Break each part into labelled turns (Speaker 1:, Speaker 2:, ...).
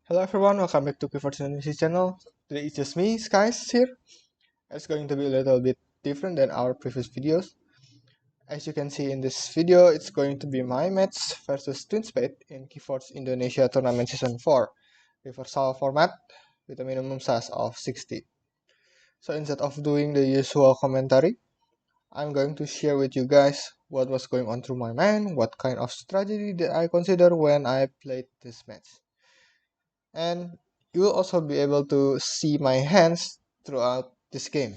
Speaker 1: Hello everyone, welcome back to Keyforge Indonesia channel. Today it's just me, Schyse here. It's going to be a little bit different than our previous videos. As you can see in this video, it's going to be my match versus twinspade in Keyforge Indonesia Tournament Season 4 reversal format with a minimum size of 60. So instead of doing the usual commentary, I'm going to share with you guys what was going on through my mind, what kind of strategy did I consider when I played this match. And you will also be able to see my hands throughout this game.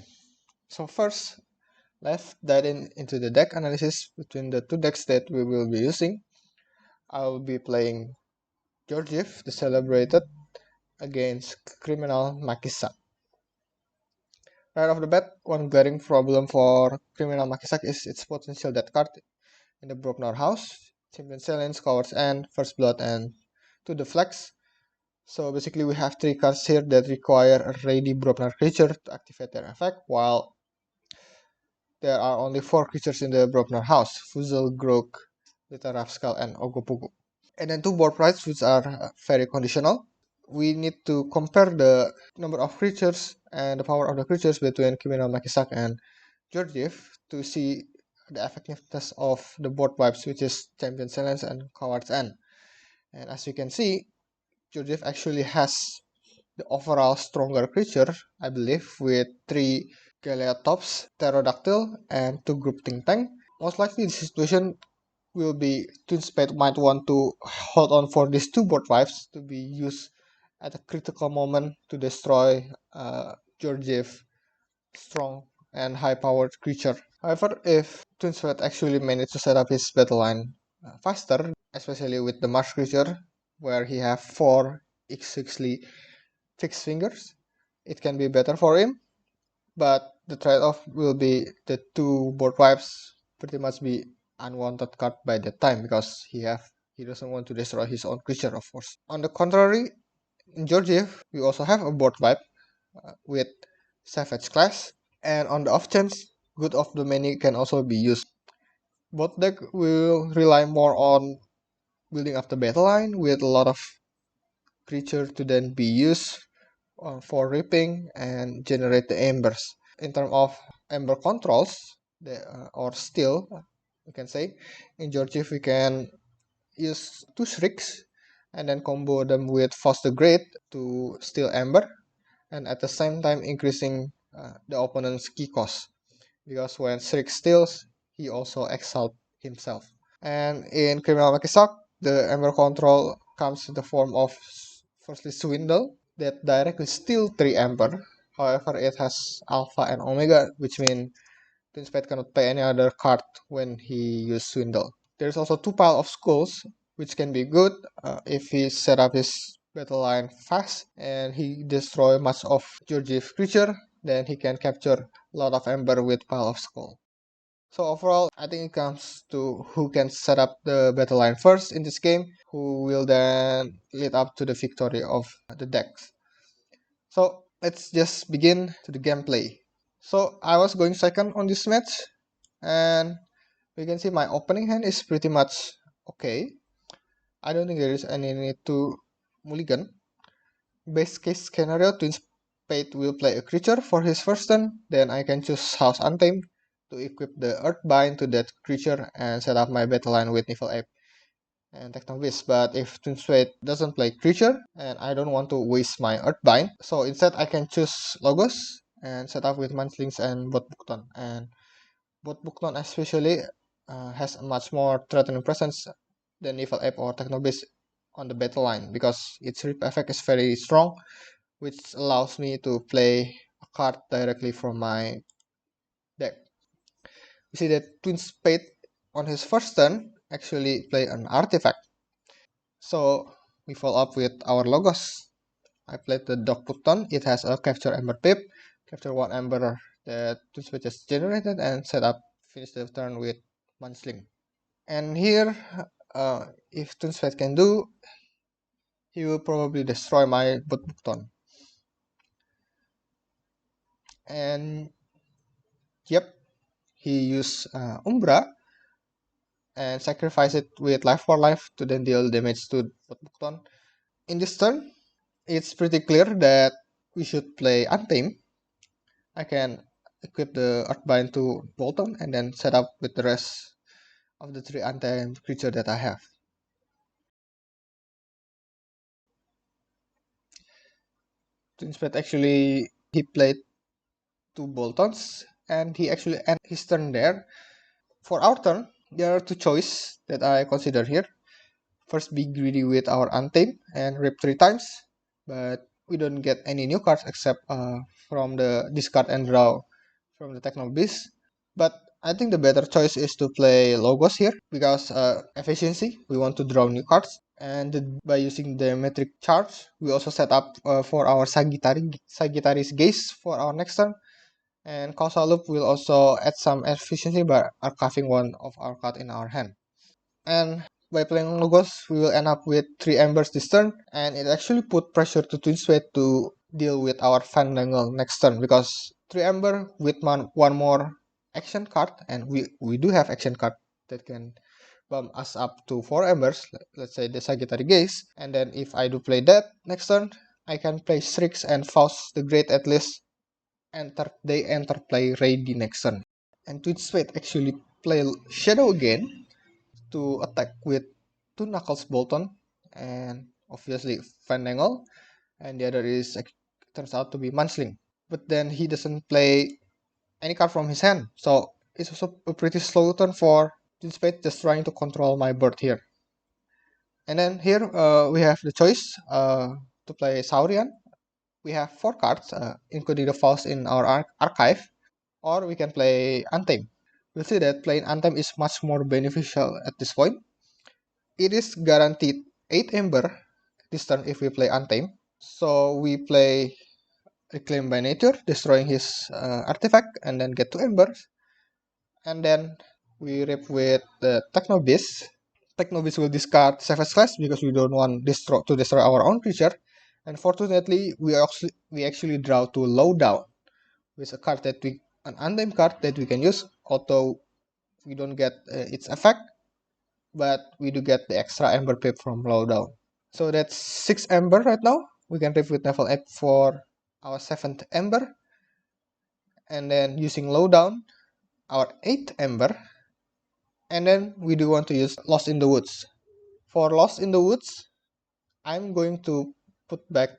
Speaker 1: So first, let's dive into the deck analysis between the two decks that we will be using. I will be playing Gerogiev, the Celebrated, against Criminal MacIsaac. Right off the bat, one glaring problem for Criminal MacIsaac is its potential death card in the Brockner house, Champion Silence, Cowards End, First Blood, and to the Flex. So basically we have 3 cards here that require a ready Brobnar creature to activate their effect, while there are only 4 creatures in the Brobnar house, Fuzzle, Grog, Little Rascal, and Ogopogo. And then 2 board rights which are very conditional. We need to compare the number of creatures and the power of the creatures between Criminal MacIsaac and Gerogiev to see the effectiveness of the board wipes, which is Champion Silence and Coward's End. And as you can see, Gerogiev actually has the overall stronger creature, I believe, with 3 Galeatops, Pterodactyl, and 2 Group Think Tank. Most likely the situation will be twinspade might want to hold on for these 2 board vibes to be used at a critical moment to destroy Gerogiev strong and high-powered creature. However, if twinspade actually managed to set up his battle line faster, especially with the Marsh creature, where he have 4 exactly fixed fingers, it can be better for him, but the trade-off will be the 2 board wipes pretty much be unwanted card by that time because he doesn't want to destroy his own creature, of course. On the contrary, in Gerogiev, we also have a board wipe with Savage class, and on the off chance, Good of the Many can also be used. Both deck will rely more on building up the battle line with a lot of creature to then be used for ripping and generate the embers. In terms of ember controls, or steal, you can say, in Gerogiev we can use 2 shrieks and then combo them with Force the Great to steal ember, and at the same time increasing the opponent's key cost, because when shriek steals, he also exiled himself. And in Criminal MacIsaac, the ember control comes in the form of firstly Swindle, that directly steal 3 Ember. However, it has Alpha and Omega, which means twinspade cannot pay any other card when he uses Swindle. There's also 2 pile of Skulls, which can be good if he set up his battle line fast and he destroy much of Gerogiev creature, then he can capture a lot of Ember with pile of Skull. So overall, I think it comes to who can set up the battle line first in this game, who will then lead up to the victory of the decks. So let's just begin to the gameplay. So I was going second on this match, and we can see my opening hand is pretty much okay. I don't think there is any need to mulligan. Best case scenario, twinspade will play a creature for his first turn, then I can choose House Untamed to equip the Earthbind to that creature and set up my battle line with Niffle Ape and Technovis. But if twinspade doesn't play creature and I don't want to waste my Earthbind, so instead I can choose Logos and set up with Manslings and Bot Bukton. And Bot Bukton especially has a much more threatening presence than Niffle Ape or Technovis on the battle line, because its rip effect is very strong, which allows me to play a card directly from my deck. You see that twinspade on his first turn actually play an artifact. So we follow up with our Logos. I played the Dog Button. It has a capture Ember Pip, capture 1 Ember that twinspade just generated, and set up, finish the turn with Munsling. And here, if twinspade can do, he will probably destroy my Bot Button. And yep, he used Umbra and sacrifice it with life for life to then deal damage to Bot Bukton. In this turn, it's pretty clear that we should play Untamed. I can equip the Earthbind to Bolton and then set up with the rest of the 3 Untamed creature that I have. Twinspade actually, he played 2 Boltons and he actually ended his turn there. For our turn, there are 2 choices that I consider here. First, be greedy with our Untamed and rip 3 times, but we don't get any new cards except from the discard and draw from the Techno Beast. But I think the better choice is to play Logos here because efficiency, we want to draw new cards. And by using the metric charge, we also set up for our Sagittarius Gaze for our next turn. And Causal Loop will also add some efficiency by archiving one of our cards in our hand. And by playing Logos, we will end up with 3 Embers this turn, and it actually put pressure to Twinspade to deal with our Fandangle next turn, because 3 Ember with one more action card, and we do have action card that can bump us up to 4 Embers, let's say the Sagittarius Gaze, and then if I do play that next turn, I can play Strix and Faust the Great at least enter play ready next turn. And Twinspade actually play Shadow again, to attack with 2 Knuckles Bolton and obviously Fandangle, and the other is turns out to be Munsling. But then he doesn't play any card from his hand, so it's also a pretty slow turn for Twinspade just trying to control my board here. And then here we have the choice to play Saurian. We have 4 cards, including the Faust in our archive, or we can play Untamed. We'll see that playing Untamed is much more beneficial at this point. It is guaranteed 8 Ember this turn if we play Untamed. So we play Reclaim by Nature, destroying his artifact, and then get 2 Embers. And then we rip with the Techno Beast. Techno Beast will discard Savage Clash because we don't want to destroy our own creature. And fortunately, we actually draw to Lowdown, with a card that an Untamed card that we can use, although we don't get its effect, but we do get the extra Ember pip from Lowdown. So that's 6 Ember right now. We can rip with level 8 for our 7th Ember. And then using Lowdown, our 8th Ember. And then we do want to use Lost in the Woods. For Lost in the Woods, I'm going to put back,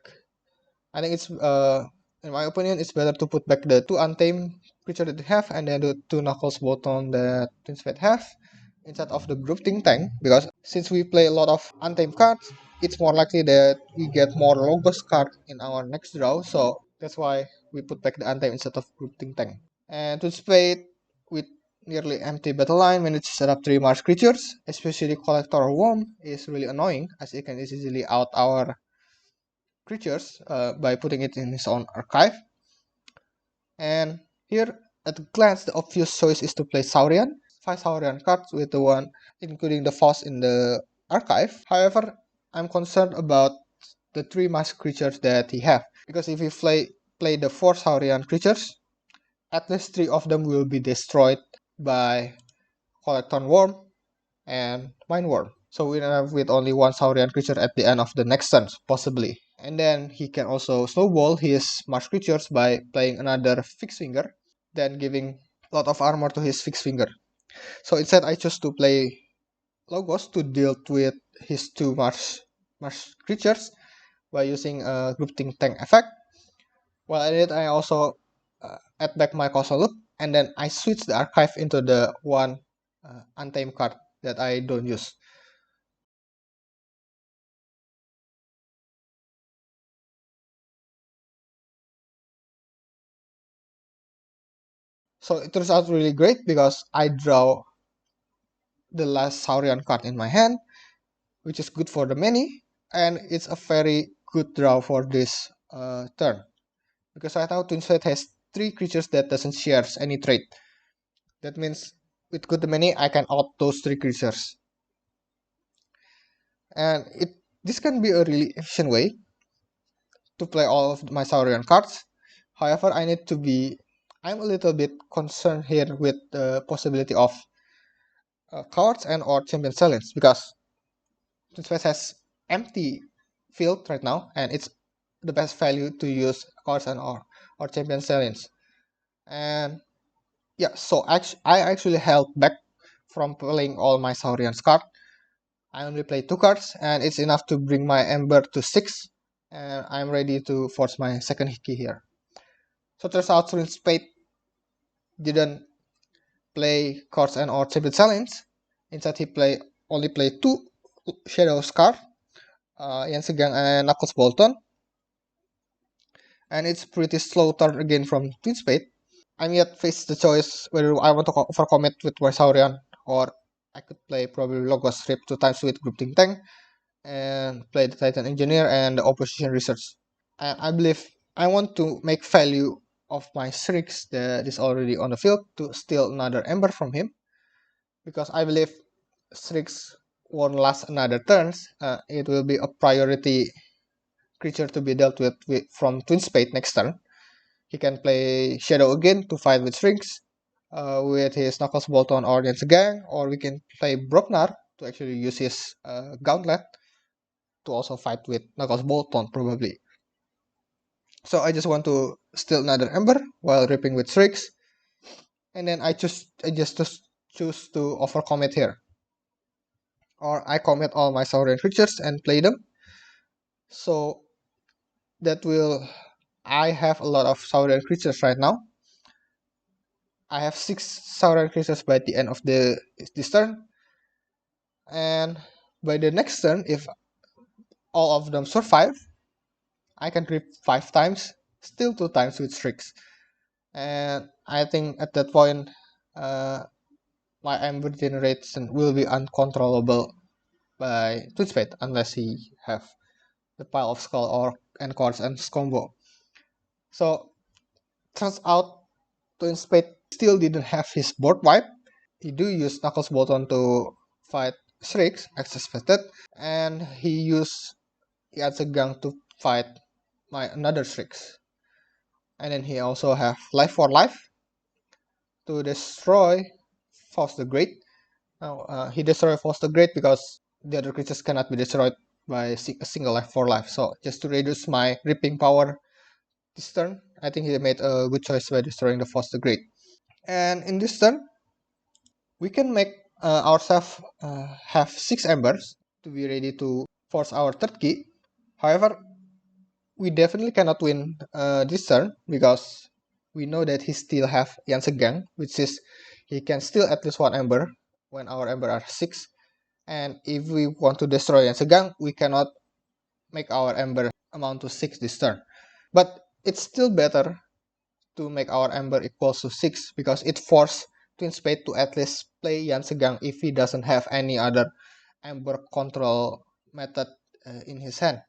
Speaker 1: I think it's, in my opinion, it's better to put back the 2 Untamed creature that we have and then the 2 Knuckles Bolton that Twinspade have, instead of the group think tank, because since we play a lot of Untamed cards, it's more likely that we get more Logos card in our next draw, so that's why we put back the Untamed instead of group think tank. And to spade with nearly empty battle line, manage to set up 3 Mars creatures, especially Collector Worm is really annoying as it can easily out our creatures by putting it in his own archive. And here at a glance, the obvious choice is to play Saurian. 5 Saurian cards with the one including the Faust in the archive. However, I'm concerned about the 3 mass creatures that he have, because if you play the 4 Saurian creatures, at least 3 of them will be destroyed by Collecton Worm and Mind Worm. So we end up with only 1 Saurian creature at the end of the next turn, possibly. And then he can also snowball his Mars creatures by playing another Fixed Finger, then giving a lot of armor to his Fixed Finger. So instead I chose to play Logos to deal with his 2 Mars creatures by using a grouping tank effect. While I did, I also add back my Causal Loop, and then I switch the archive into the one Untamed card that I don't use. So it turns out really great because I draw the last Saurian card in my hand, which is good for the many, and it's a very good draw for this turn. Because right now Twinspade has 3 creatures that doesn't share any trait. That means with good many I can out those 3 creatures. And this can be a really efficient way to play all of my Saurian cards. However, I'm a little bit concerned here with the possibility of cards and or champion silence, because Twinspade has empty field right now, and it's the best value to use cards and or champion salience. And yeah, so I actually held back from playing all my Saurian's card. I only play 2 cards, and it's enough to bring my Ember to 6, and I'm ready to force my second key here. So turns out Twinspade didn't play cards and or champion salience. Instead, he only played 2 Shadows card, Yansegang and Knuckles Bolton. And it's pretty slow turn again from Twinspade. I'm yet faced the choice whether I want to overcommit with Saurian, or I could play probably Logos Rip 2 times with Group Think Tank and play the Titan Engineer and the Opposition Research. And I believe I want to make value of my Strix that is already on the field to steal another Ember from him, because I believe Strix won't last another turns. It will be a priority creature to be dealt with from Twinspade next turn. He can play Shadow again to fight with Strix with his Knuckles Bolton or Gang, or we can play Broknar to actually use his Gauntlet to also fight with Knuckles Bolton probably. So I just want to steal another Ember while ripping with Strix, and then I just choose to overcommit here, or I commit all my Saurian creatures and play them. So that will, I have a lot of Saurian creatures right now. I have 6 Saurian creatures by the end of this turn, and by the next turn, if all of them survive, I can rip 5 times, still 2 times with Strix. And I think at that point, my Ember generation will be uncontrollable by Twinspade unless he have the pile of skull or and cards and combo. So turns out Twinspade still didn't have his board wipe. He do use Knuckles Bolton to fight Strix, as expected, and he used Gang to fight my another Strix. And then he also have Life for Life to destroy Faust the Great. Now he destroyed Faust the Great because the other creatures cannot be destroyed by a single Life for Life. So just to reduce my ripping power this turn, I think he made a good choice by destroying the Faust the Great. And in this turn, we can make ourselves have 6 embers to be ready to force our third key. However, we definitely cannot win this turn because we know that he still have Yansegang, which is he can steal at least 1 ember when our ember are 6. And if we want to destroy Yansegang, we cannot make our ember amount to 6 this turn. But it's still better to make our ember equals to 6 because it forces Twinspade to at least play Yansegang if he doesn't have any other ember control method in his hand.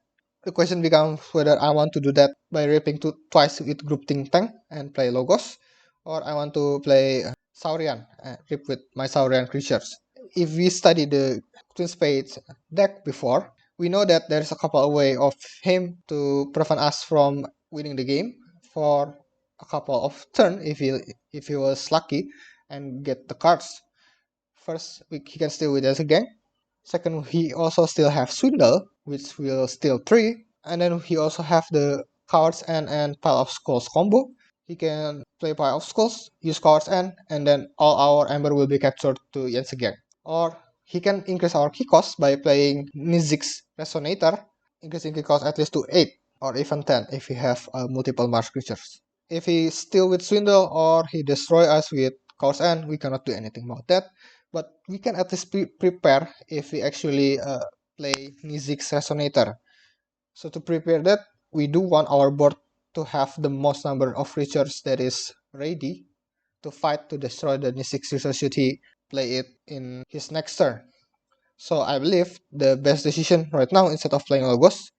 Speaker 1: The question becomes whether I want to do that by ripping twice with Group Think Tank and play Logos, or I want to play Saurian, rip with my Saurian creatures. If we study the Twinspade deck before, we know that there's a couple of ways of him to prevent us from winning the game for a couple of turns if he was lucky and get the cards. First, he can steal with us again. Second, he also still have Swindle, which will steal 3. And then he also have the cards and Pile of Skulls combo. He can play Pile of Skulls, use cards and then all our Ember will be captured to Yansegang. Or he can increase our key cost by playing Nizik's Resonator, increasing key cost at least to 8 or even 10 if he have multiple Mars creatures. If he steal with Swindle or he destroy us with Cards End, we cannot do anything about that. But we can at least prepare if we actually play Nizik's Resonator. So to prepare that, we do want our board to have the most number of creatures that is ready to fight to destroy the Nizik's creature should he play it in his next turn. So I believe the best decision right now, instead of playing Logos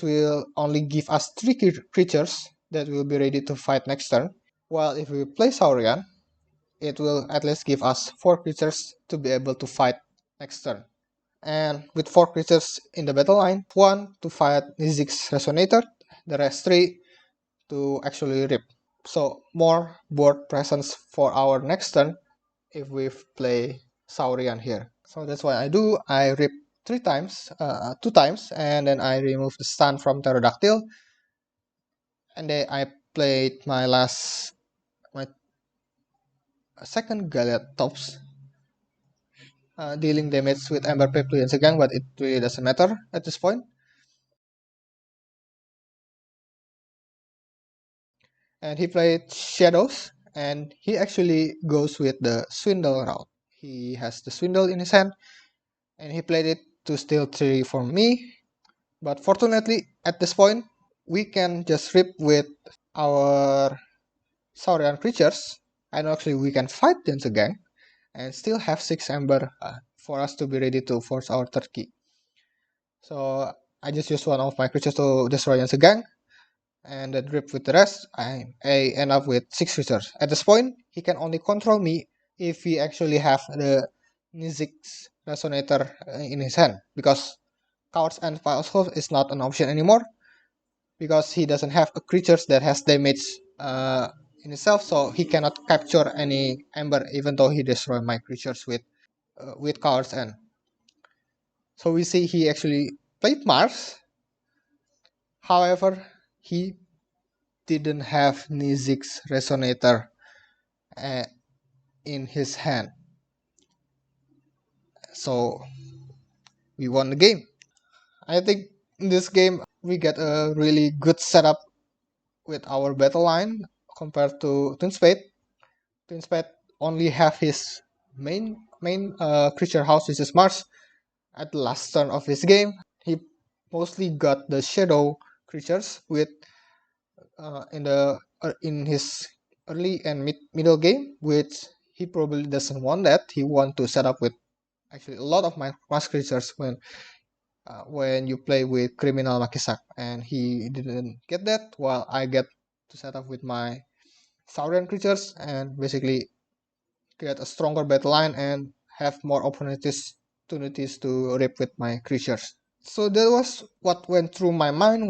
Speaker 1: will only give us 3 creatures that will be ready to fight next turn. While if we play Saurian, it will at least give us 4 creatures to be able to fight next turn. And with 4 creatures in the battle line, 1 to fight Nizik's Resonator, the rest 3 to actually rip. So more board presence for our next turn if we play Saurian here. So that's what I do. I rip 2 times, and then I remove the stun from Pterodactyl. And then I played my second Goliath tops, dealing damage with Ember Pavilions again, but it really doesn't matter at this point. And he played Shadows, and he actually goes with the Swindle route. He has the Swindle in his hand, and he played it to steal 3 for me. But fortunately, at this point, we can just rip with our Saurian creatures, and actually we can fight them again, and still have 6 Ember for us to be ready to force our third key. So I just use one of my creatures to destroy Yansegang, and then rip with the rest. I end up with 6 creatures. At this point, he can only control me if he actually have the Nizix Resonator in his hand, because Cowards and Piles is not an option anymore, because he doesn't have a creatures that has damage in itself, so he cannot capture any Ember even though he destroy my creatures with Cowards and. So we see he actually played Mars. However, he didn't have Nizix Resonator uh, in his hand. So we won the game. I think in this game we get a really good setup with our battle line compared to twinspade. Twinspade only have his main creature house, which is Mars. At the last turn of his game, he mostly got the shadow creatures with in his early and middle game, which he probably doesn't want that. He want to set up with actually a lot of my mass creatures when you play with criminal MacIsaac, and he didn't get that, while I get to set up with my Saurian creatures and basically create a stronger battle line and have more opportunities to rip with my creatures. So that was what went through my mind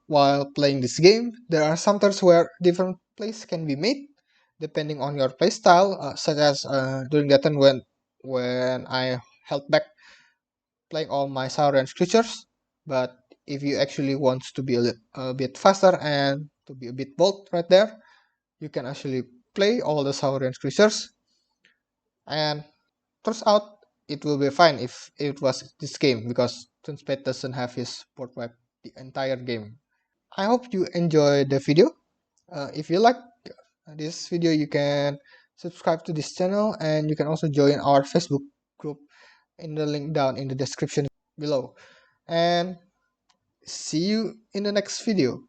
Speaker 1: while playing this game. There are some turns where different plays can be made depending on your playstyle, such as during that turn when I held back playing all my Saurian creatures. But if you actually want to be a bit faster and to be a bit bold right there, you can actually play all the Saurian creatures, and turns out it will be fine if it was this game, because Twinspade doesn't have his board wipe the entire game. I hope you enjoyed the video. If you like this video, you can subscribe to this channel, and you can also join our Facebook group in the link down in the description below. And see you in the next video.